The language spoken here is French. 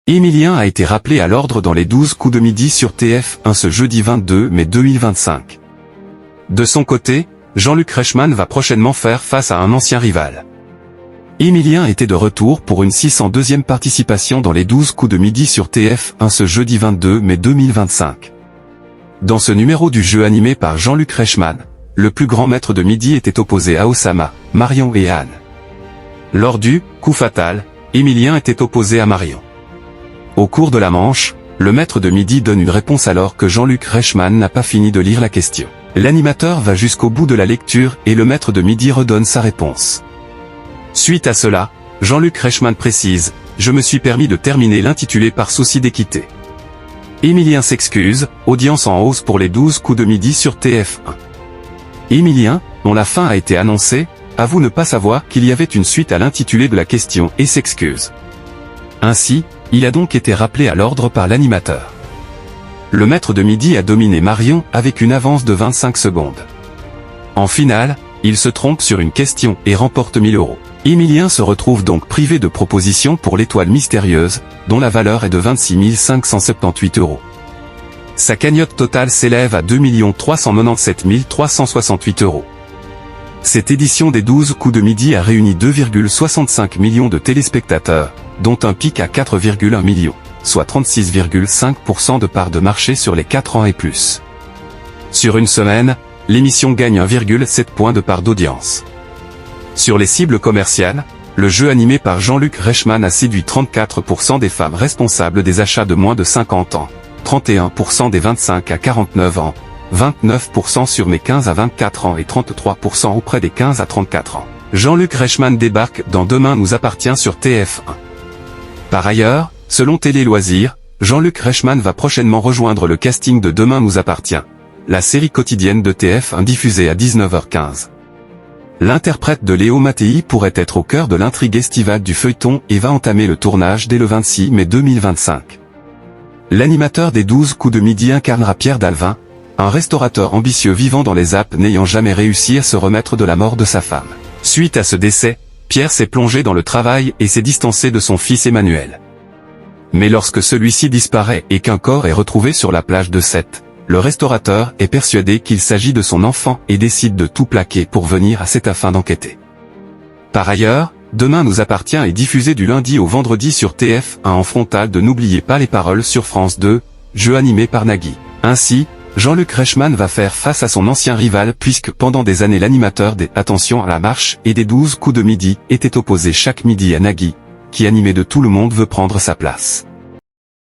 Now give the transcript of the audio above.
Émilien a été rappelé à l'ordre dans les 12 coups de midi sur TF1 ce jeudi 22 mai 2025. De son côté, Jean-Luc Reichmann va prochainement faire face à un ancien rival. Émilien était de retour pour une 602e participation dans les 12 coups de midi sur TF1 ce jeudi 22 mai 2025. Dans ce numéro du jeu animé par Jean-Luc Reichmann, le plus grand maître de midi était opposé à Osama, Marion et Anne. Lors du « coup fatal », Émilien était opposé à Marion. Au cours de la manche, le maître de midi donne une réponse alors que Jean-Luc Reichmann n'a pas fini de lire la question. L'animateur va jusqu'au bout de la lecture et le maître de midi redonne sa réponse. Suite à cela, Jean-Luc Reichmann précise « Je me suis permis de terminer l'intitulé par souci d'équité ». Émilien s'excuse, audience en hausse pour les 12 coups de midi sur TF1. Émilien, dont la fin a été annoncée, avoue ne pas savoir qu'il y avait une suite à l'intitulé de la question et s'excuse. Ainsi, il a donc été rappelé à l'ordre par l'animateur. Le maître de midi a dominé Marion avec une avance de 25 secondes. En finale, il se trompe sur une question et remporte 1000 €. Émilien se retrouve donc privé de proposition pour l'étoile mystérieuse, dont la valeur est de 26 578 €. Sa cagnotte totale s'élève à 2 397 368 €. Cette édition des 12 coups de midi a réuni 2,65 millions de téléspectateurs, dont un pic à 4,1 millions, soit 36,5% de part de marché sur les 4 ans et plus. Sur une semaine, l'émission gagne 1,7 point de part d'audience. Sur les cibles commerciales, le jeu animé par Jean-Luc Reichmann a séduit 34% des femmes responsables des achats de moins de 50 ans, 31% des 25 à 49 ans, 29% sur mes 15 à 24 ans et 33% auprès des 15 à 34 ans. Jean-Luc Reichmann débarque dans Demain nous appartient sur TF1. Par ailleurs, selon Télé Loisirs, Jean-Luc Reichmann va prochainement rejoindre le casting de Demain nous appartient, la série quotidienne de TF1 diffusée à 19h15. L'interprète de Léo Mattei pourrait être au cœur de l'intrigue estivale du feuilleton et va entamer le tournage dès le 26 mai 2025. L'animateur des 12 coups de midi incarnera Pierre Dalvin, un restaurateur ambitieux vivant dans les Alpes n'ayant jamais réussi à se remettre de la mort de sa femme. Suite à ce décès, Pierre s'est plongé dans le travail et s'est distancé de son fils Emmanuel. Mais lorsque celui-ci disparaît et qu'un corps est retrouvé sur la plage de Sète, le restaurateur est persuadé qu'il s'agit de son enfant et décide de tout plaquer pour venir à Sète afin d'enquêter. Par ailleurs, Demain nous appartient est diffusé du lundi au vendredi sur TF1 en frontal de N'oubliez pas les paroles sur France 2, jeu animé par Nagui. Ainsi, Jean-Luc Reichmann va faire face à son ancien rival puisque pendant des années l'animateur des Attention à la marche et des 12 coups de midi était opposé chaque midi à Nagui, qui animé de Tout le monde veut prendre sa place.